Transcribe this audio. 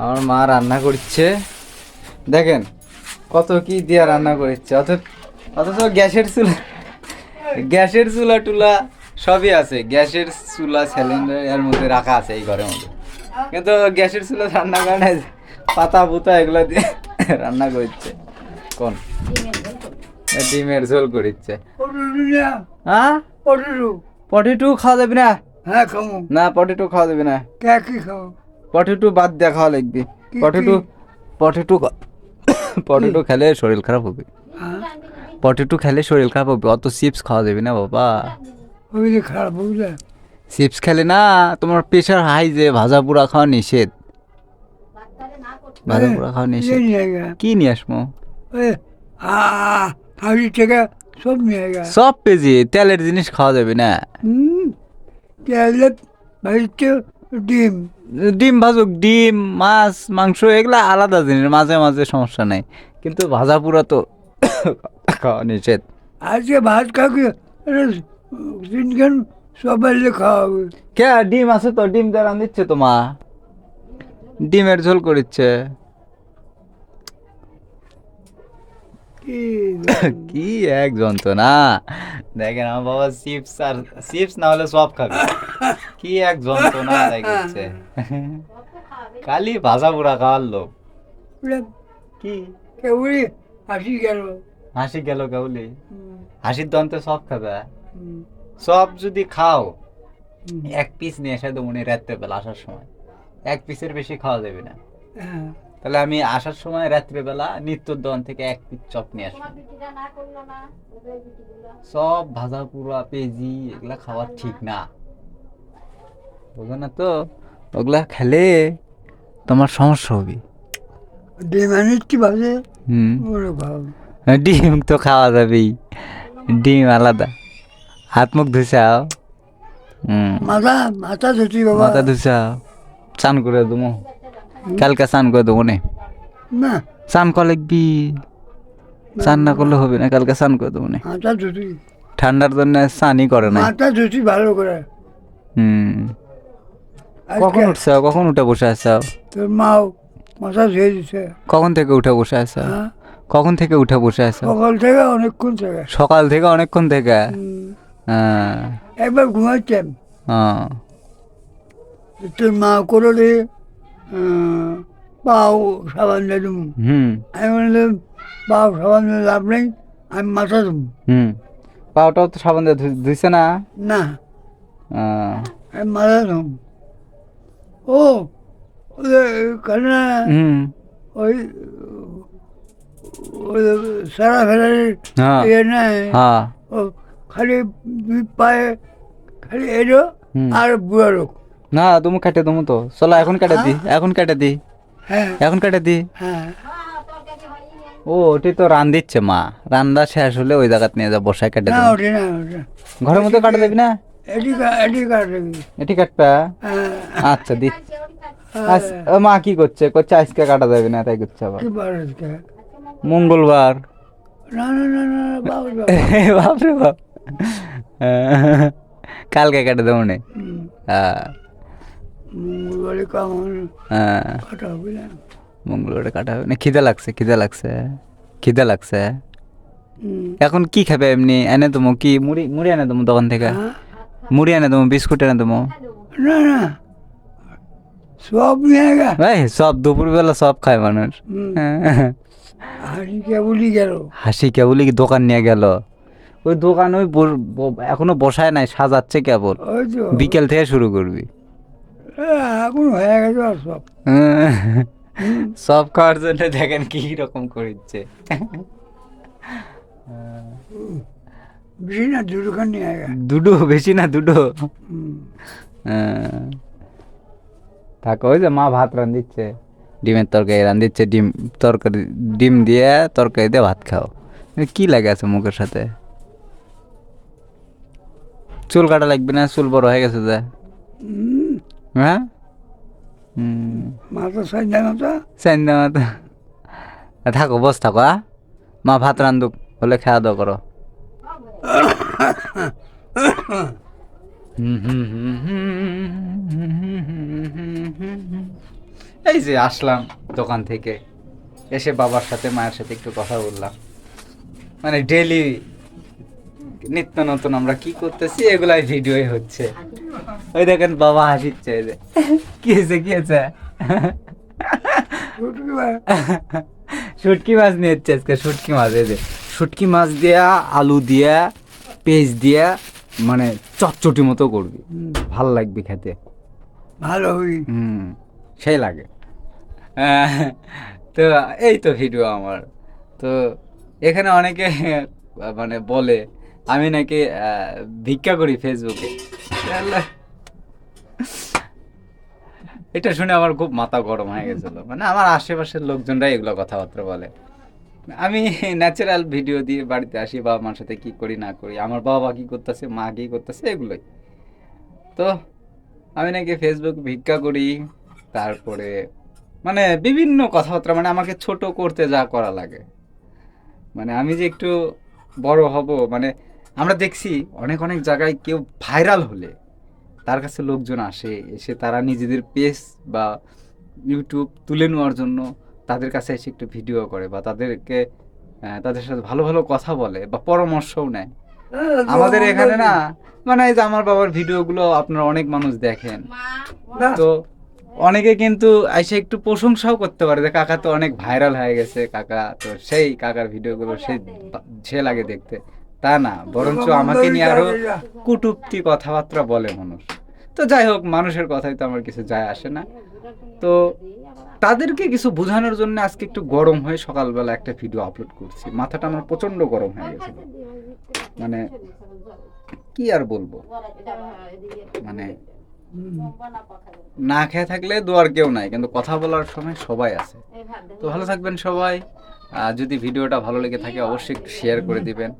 আমার মা রান্না করছে, দেখেন কত কি দিয়ে রান্না করছে। অথচ গ্যাসের চুলা টুলা সবই আছে, গ্যাসের চুলা সিলিন্ডার এর মধ্যে রাখা আছে এই ঘরের মধ্যে, কিন্তু গ্যাসের চুলা রান্না করে না, পাতা পুতা এগুলো দিয়ে রান্না করছে। কোন ডিমের ঝোল করিচ্ছে। হ্যাঁ পটেটো খাওয়া যাবে না? হ্যাঁ খাবো। না পটেটো খাওয়া যাবে না, কি খাবো? পটেটো বাদ দিয়ে খাওয়া লাগবে। পটেটো পটেটো পটেটো খেলে শরীর খারাপ হবে, পটেটো খেলে শরীর খারাপ হবে, অত চিপস খাওয়া যাবে না বাবা। ওই যে খারাপ বুঝলে। চিপস খেলে না তোমার প্রেশার হাই, যে ভাজা পোড়া খাওয়া নিষেধ, ভাজা পোড়া খাওয়া নিষেধ। কি নিয়ে আসবো? হাঁড়ি থেকে সব নিয়ে গেছে। সব পেজি তেলের জিনিস খাওয়া যাবে না। তেলের ভাজিতে ডিম ডিম ভাজুক, ডিম মাছ মাংস এগুলা আলাদা জিনিস, মাঝে মাঝে সমস্যা নাই, কিন্তু ভাজা পোড়া তো খাওয়া নিষেধ। আজকে ভাত খাওয়া তিনখান সবাই খাওয়া হবে। কে ডিম আছে তো, ডিম দিয়ে রান্ধিচ্ছে তো মা, ডিমের ঝোল করিচ্ছে। কি এক যন্ত্রণা, দেখেন আমার বাবা চিপস আর চিপস না হলে সব খাবে, কি এক যন্ত্রণা দেখছে। খালি ভাজা পোড়া খাওয়ার লোক। কি কেউই হাসি গেল। হাসি গেল কেউলি? হাসির দন্তে সব খাবে, সব যদি খাও এক পিস নিয়ে এসে তো মনে রাত্রে বেলা আসার সময়, এক পিসের বেশি খাওয়া যাবে না। তাহলে আমি আসার সময় রাত্রেবেলা নিত্যর দোকান থেকে এক পিস চপ নিয়ে আসবো। সব ভাজা পুরা পেঁয়াজি এগুলা খাওয়া ঠিক না, বুঝো না তো? ওগুলা খেলে তোমার সমস্যা হবে। ডিম আনিচ্ছি ভাজে। ওরে বাবা, ডিম তো খাওয়া যাবেই, ডিম আলাদা। হাত মুখ ধুইছাও? মাথা ধুচ্ছি বাবা। মাথা ধুইছাও? চান করে দেবো কালকে, চান করে দেবো নে। না চান করা লাগবি, চান না করলে হবে না, কালকে চান করে দেবো নে। মাথা ধুচ্ছি, ঠান্ডার জন্য চানই করে না। মাথা ধুচ্ছি ভালো করে। কখন উঠছাও, কখন উঠে বসে আছো? তোর মাও মাথা ধুয়ে দিছে। কখন থেকে উঠে বসে আছো? কখন থেকে উঠে বসে আছো? সকাল থেকে অনেকক্ষণ থেকে। সকাল থেকে অনেকক্ষণ থেকে? একবার ঘুমাইতাম, হ্যাঁ। তোর মা করলে পাও সাবান দিয়ে দেবো। আমি বললাম পাও সাবান দিয়ে লাভ নেই, আমি মাথা দেবো। পাওটাও তো সাবান দিয়ে ধুইছে না? না আমি মাথা দেবো। ও কেন ওই সারা ফেরার ইয়ে নেই, ও খালি দুই পায়ে খালি এলো আর বুড়া লোক। না তুমি কেটে দেবো তো, চলো এখন কেটে দি, এখন কেটে দি, এখন কেটে দি। ও ওটি তো রান্ধিচ্ছে মা, রান্না শেষ হলে ওই জায়গাতে নিয়ে যা বসায় কেটে না দেবো। ওঠে না ওঠে, ঘরের মধ্যে কাটে দেবি না? এটি কাটবি। এটি কাটবা? আচ্ছা দি। মা কি করছে? করছে আজকে কাটা যাবে না, তাই করছে আবার। কি বার আজকে? মঙ্গলবার। না না না না বাবা, বাপরে বাপ, কালকে কেটে দেবো নে। মঙ্গলবারে কেমন কাটা হবে না? মঙ্গলবারে কাটা হবে না। খিদে লাগছে, খিদে লাগছে, খিদে লাগছে। এখন কি খাবে এমনি? এনে দেবো কি মুড়ি, মুড়ি এনে দেবো দোকান থেকে, মুড়ি এনে দেবো, বিস্কুট এনে দেবো। না না সব নিয়ে গা ভাই সব দুপুরবেলা সব খায় মানুষ। হাসি কেবলই গেল। হাসি কেবলই দোকান নিয়ে গেল, ওই দোকান ওই এখনো বসায় নাই, সাজাচ্ছে কেবল, ওই তো বিকেল থেকে শুরু করবি। এখন হয়ে গেছে আর সব। সব খাওয়ার জন্য দেখেন কি রকম করছে। বেশি না দুটোখান নিয়ে গা। দুটো বেশি না, দুটো। থাকো, ওই যে মা ভাত রান্ধিচ্ছে, ডিমের তরকারি রান্ধিচ্ছে, ডিম তরকারি, ডিম দিয়ে তরকারি দিয়ে ভাত খাও। কি লাগে আছে মুখের সাথে? চুল কাটা লাগবে না? চুল বড় হয়ে গেছে যে। হ্যাঁ মাথা সাইডা মাথা সাইন্দা মাথা। থাকো বস থাকো, মা ভাত রান্ধুক, হলে খাওয়া দাওয়া করো। এই যে আসলাম দোকান থেকে, এসে বাবার সাথে মায়ের সাথে একটু কথা বললাম, মানে ডেলি নিত্য নতুন আমরা কি করতেছি এগুলাই ভিডিওই হচ্ছে। ওই দেখেন বাবা হাসিচ্ছে, এই যে কি হয়েছে কি হয়েছে, শুটকি মাছ নিয়ে হচ্ছে আজকে, শুটকি মাছ, এই যে শুটকি মাছ দিয়া আলু দিয়া পেঁয়াজ দিয়া মানে চটচটি মতো করবি, ভাল লাগবে খেতে, ভালো হই। সেই লাগে। তো এই তো ভিডিও আমার। তো এখানে অনেকে মানে বলে আমি নাকি ভিক্ষা করি ফেসবুকে। এটা শুনে আমার খুব মাথা গরম হয়ে গেছিল, মানে আমার আশেপাশের লোকজনরাই এগুলো কথাবার্তা বলে। আমি ন্যাচারাল ভিডিও দিয়ে বাড়িতে আসি, বাবা মার সাথে কি করি না করি, আমার বাবা কি করতেছে মা কি করতেছে এগুলোই। তো আমি নাকি ফেসবুক ভিক্ষা করি, তারপরে মানে বিভিন্ন কথাবার্তা, মানে আমাকে ছোট করতে যা করা লাগে, মানে আমি যে একটু বড় হব, মানে আমরা দেখছি অনেক অনেক জায়গায় কেউ ভাইরাল হলে তার কাছে লোকজন আসে, এসে তারা নিজেদের পেজ বা ইউটিউব তুলে নেওয়ার জন্য তাদের কাছে এসে একটু ভিডিও করে, বা তাদেরকে তাদের সাথে ভালো ভালো কথা বলে বা পরামর্শও নেয়। আমাদের এখানে না, মানে এই যে আমার বাবার ভিডিওগুলো আপনারা অনেক মানুষ দেখেন, তো অনেকে কিন্তু এসে একটু প্রশংসাও করতে পারে যে কাকা তো অনেক ভাইরাল হয়ে গেছে, কাকা তো সেই কাকার ভিডিওগুলো সে লাগে দেখতে। তা না, বরঞ্চ আমাকে নিয়ে আরো কটূক্তি কথাবার্তা বলে মানুষ। তো যাই হোক, মানুষের কথাই তো আমার কিছু যায় আসে না। তো তাদেরকে কিছু বোঝানোর জন্য আজকে একটু গরম হয়ে সকালবেলা একটা ভিডিও আপলোড করছি, মাথাটা আমার প্রচন্ড গরম হয়ে গেছিল, মানে কি আর বলবো, মানে না খেয়ে থাকলে দোয়ার কেউ নাই, কিন্তু কথা বলার সময় সবাই আছে। তো ভালো থাকবেন সবাই, যদি ভিডিওটা ভালো লেগে থাকে অবশ্যই একটু শেয়ার করে দিবেন।